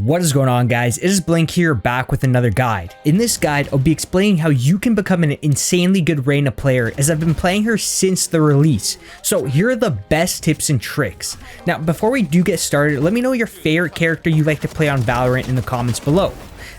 What is going on, guys? It is Blink here, back with another guide. In this guide, I'll be explaining how you can become an insanely good Reyna player, as I've been playing her since the release. So here are the best tips and tricks. Now, before we do get started, let me know your favorite character you like to play on Valorant in the comments below.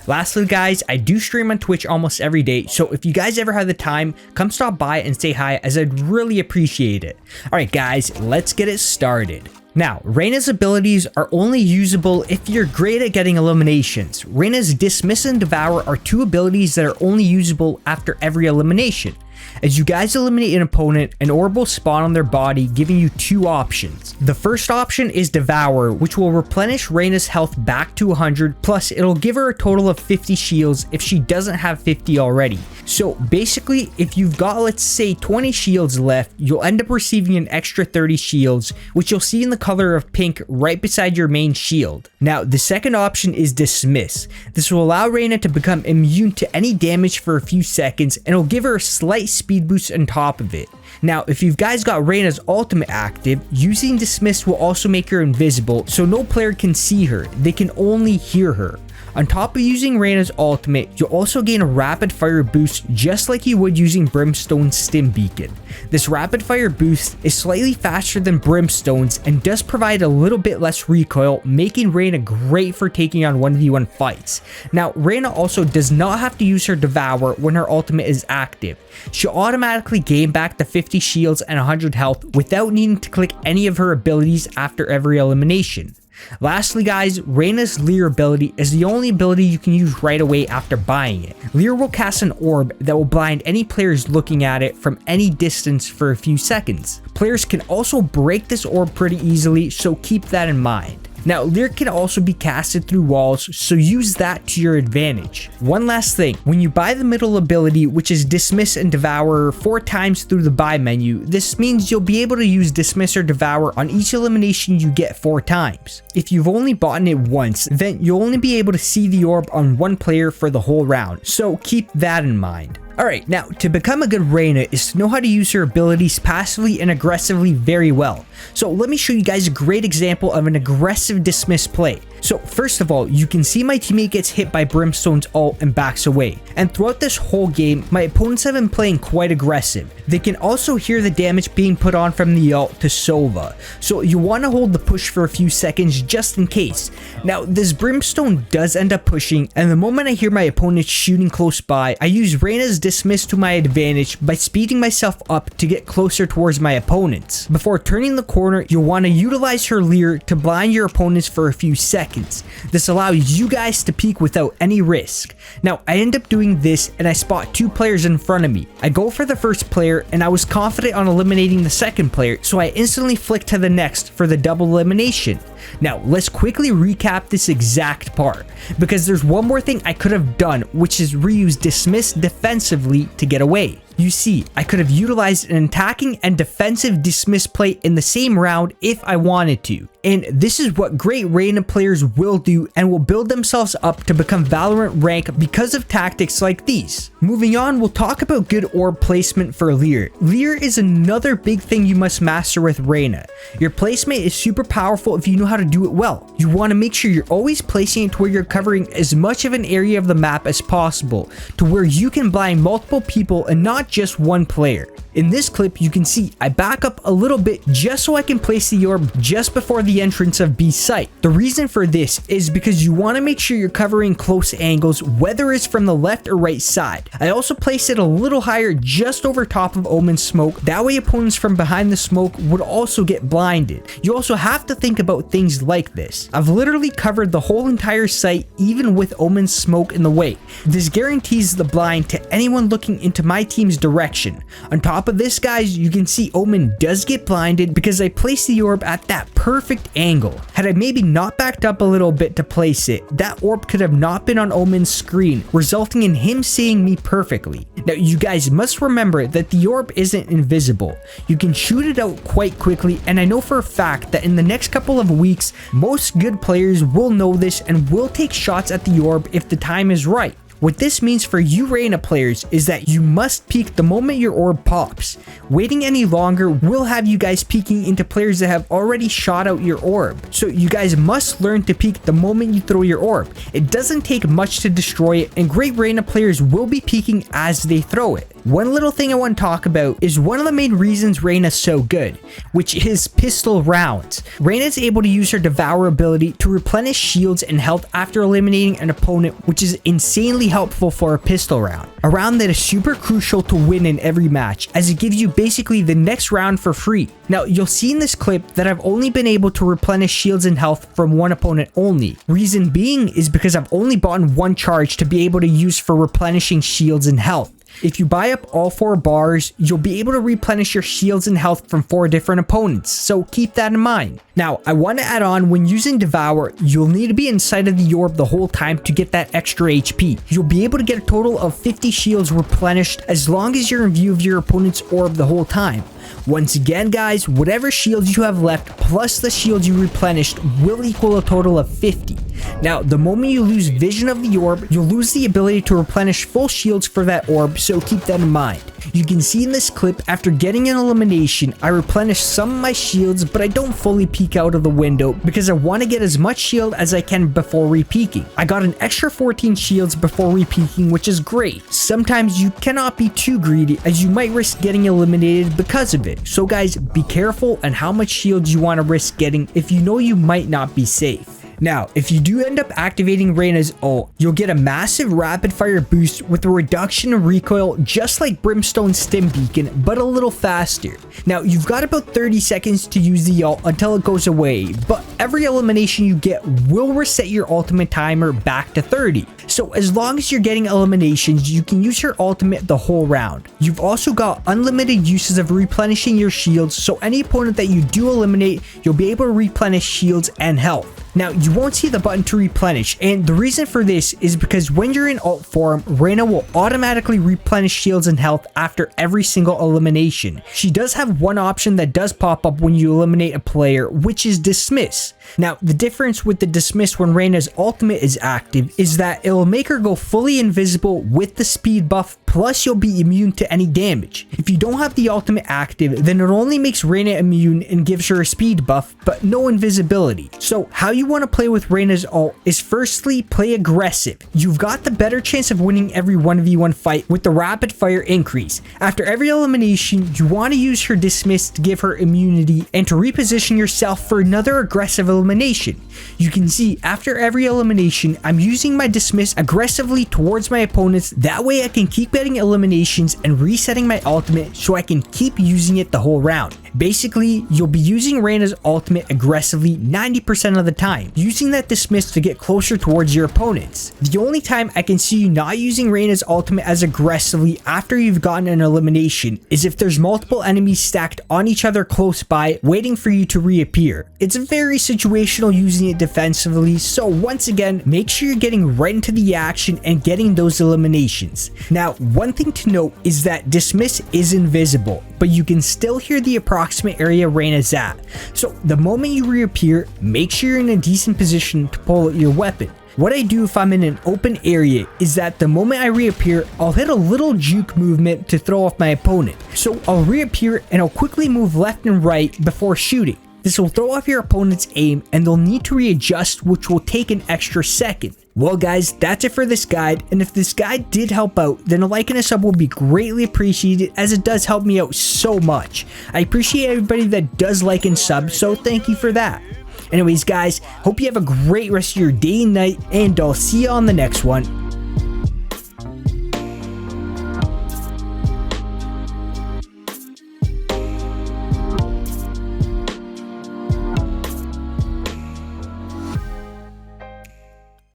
Lastly, guys, I do stream on Twitch almost every day, so if you guys ever have the time, come stop by and say hi, as I'd really appreciate it. Alright guys, let's get it started. Now, Reyna's abilities are only usable if you're great at getting eliminations. Reyna's Dismiss and Devour are two abilities that are only usable after every elimination. As you guys eliminate an opponent, an orb will spawn on their body, giving you two options. The first option is Devour, which will replenish Reyna's health back to 100, plus it'll give her a total of 50 shields if she doesn't have 50 already. So basically, if you've got, let's say, 20 shields left, you'll end up receiving an extra 30 shields, which you'll see in the color of pink right beside your main shield. Now, the second option is Dismiss. This will allow Reyna to become immune to any damage for a few seconds, and it'll give her a slight speed boost on top of it. Now, if you guys got Reyna's ultimate active, using Dismiss will also make her invisible, so no player can see her, they can only hear her. On top of using Reyna's ultimate, you'll also gain a rapid fire boost just like you would using Brimstone's stim beacon. This rapid fire boost is slightly faster than Brimstone's and does provide a little bit less recoil, making Reyna great for taking on 1v1 fights. Now, Reyna also does not have to use her Devour when her ultimate is active. She'll automatically gain back the 50 shields and 100 health without needing to click any of her abilities after every elimination. Lastly, guys, Reyna's Leer ability is the only ability you can use right away after buying it. Leer will cast an orb that will blind any players looking at it from any distance for a few seconds. Players can also break this orb pretty easily, so keep that in mind. Now, Leer can also be casted through walls, so use that to your advantage. One last thing, when you buy the middle ability, which is Dismiss and Devour 4 times through the buy menu, this means you'll be able to use Dismiss or Devour on each elimination you get 4 times. If you've only bought it once, then you'll only be able to see the orb on one player for the whole round, so keep that in mind. Alright, now to become a good Reyna is to know how to use her abilities passively and aggressively very well. So let me show you guys a great example of an aggressive Dismiss play. So first of all, you can see my teammate gets hit by Brimstone's ult and backs away. And throughout this whole game, my opponents have been playing quite aggressive. They can also hear the damage being put on from the ult to Sova. So you want to hold the push for a few seconds just in case. Now this Brimstone does end up pushing, and the moment I hear my opponent shooting close by, I use Reyna's Dismiss to my advantage by speeding myself up to get closer towards my opponents. Before turning the corner, you'll want to utilize her Leer to blind your opponents for a few seconds. This allows you guys to peek without any risk. Now, I end up doing this and I spot 2 players in front of me. I go for the first player and I was confident on eliminating the second player, so I instantly flick to the next for the double elimination. Now, let's quickly recap this exact part, because there's one more thing I could have done, which is reuse Dismiss defensively to get away. You see, I could have utilized an attacking and defensive Dismiss play in the same round if I wanted to. And this is what great Reyna players will do and will build themselves up to become Valorant rank because of tactics like these. Moving on, we'll talk about good orb placement for Leer. Leer is another big thing you must master with Reyna. Your placement is super powerful if you know how to do it well. You want to make sure you're always placing it to where you're covering as much of an area of the map as possible, to where you can blind multiple people and not just one player. In this clip, you can see I back up a little bit just so I can place the orb just before the entrance of B site. The reason for this is because you want to make sure you're covering close angles, whether it's from the left or right side. I also place it a little higher just over top of Omen's smoke, that way opponents from behind the smoke would also get blinded. You also have to think about things like this. I've literally covered the whole entire site even with Omen's smoke in the way. This guarantees the blind to anyone looking into my team's direction. On top of this, guys, you can see Omen does get blinded because I placed the orb at that perfect angle. Had I maybe not backed up a little bit to place it, that orb could have not been on Omen's screen, resulting in him seeing me perfectly. Now, you guys must remember that the orb isn't invisible. You can shoot it out quite quickly, and I know for a fact that in the next couple of weeks, most good players will know this and will take shots at the orb if the time is right. What this means for you Reyna players is that you must peek the moment your orb pops. Waiting any longer will have you guys peeking into players that have already shot out your orb. So you guys must learn to peek the moment you throw your orb. It doesn't take much to destroy it, and great Reyna players will be peeking as they throw it. One little thing I want to talk about is one of the main reasons Reyna's so good, which is pistol rounds. Reyna is able to use her Devour ability to replenish shields and health after eliminating an opponent, which is insanely helpful for a pistol round. A round that is super crucial to win in every match, as it gives you basically the next round for free. Now, you'll see in this clip that I've only been able to replenish shields and health from one opponent only. Reason being is because I've only bought one charge to be able to use for replenishing shields and health. If you buy up all 4 bars, you'll be able to replenish your shields and health from 4 different opponents, so keep that in mind. Now, I want to add on, when using Devour, you'll need to be inside of the orb the whole time to get that extra HP. You'll be able to get a total of 50 shields replenished as long as you're in view of your opponent's orb the whole time. Once again guys, whatever shields you have left plus the shields you replenished will equal a total of 50. Now, the moment you lose vision of the orb, you'll lose the ability to replenish full shields for that orb, so keep that in mind. You can see in this clip, after getting an elimination, I replenished some of my shields, but I don't fully peek out of the window because I want to get as much shield as I can before re-peeking. I got an extra 14 shields before re-peeking, which is great. Sometimes you cannot be too greedy, as you might risk getting eliminated because of it. So guys, be careful on how much shields you want to risk getting if you know you might not be safe. Now, if you do end up activating Reyna's ult, you'll get a massive rapid fire boost with a reduction in recoil just like Brimstone's stim beacon, but a little faster. Now, you've got about 30 seconds to use the ult until it goes away, but every elimination you get will reset your ultimate timer back to 30. So as long as you're getting eliminations, you can use your ultimate the whole round. You've also got unlimited uses of replenishing your shields, so any opponent that you do eliminate, you'll be able to replenish shields and health. Now, you won't see the button to replenish, and the reason for this is because when you're in ult form, Reyna will automatically replenish shields and health after every single elimination. She does have one option that does pop up when you eliminate a player, which is dismiss. Now, the difference with the dismiss when Reyna's ultimate is active is that it'll make her go fully invisible with the speed buff, plus you'll be immune to any damage. If you don't have the ultimate active, then it only makes Reyna immune and gives her a speed buff, but no invisibility. So how you want to play with Reyna's ult is firstly, play aggressive. You've got the better chance of winning every 1v1 fight with the rapid fire increase. After every elimination, you want to use her dismiss to give her immunity and to reposition yourself for another aggressive elimination. You can see after every elimination, I'm using my dismiss aggressively towards my opponents. That way I can keep getting eliminations and resetting my ultimate so I can keep using it the whole round. Basically, you'll be using Reyna's ultimate aggressively 90% of the time, using that dismiss to get closer towards your opponents. The only time I can see you not using Reyna's ultimate as aggressively after you've gotten an elimination is if there's multiple enemies stacked on each other close by, waiting for you to reappear. It's very situational using it defensively, so once again, make sure you're getting right into the action and getting those eliminations. Now, one thing to note is that dismiss is invisible, but you can still hear the approximate area Reyna's at. So the moment you reappear, make sure you're in a decent position to pull out your weapon. What I do if I'm in an open area is that the moment I reappear, I'll hit a little juke movement to throw off my opponent. So I'll reappear and I'll quickly move left and right before shooting. This will throw off your opponent's aim and they'll need to readjust, which will take an extra second. Well guys, that's it for this guide, and if this guide did help out, then a like and a sub will be greatly appreciated, as it does help me out so much. I appreciate everybody that does like and sub, so thank you for that. Anyways guys, hope you have a great rest of your day and night, and I'll see you on the next one.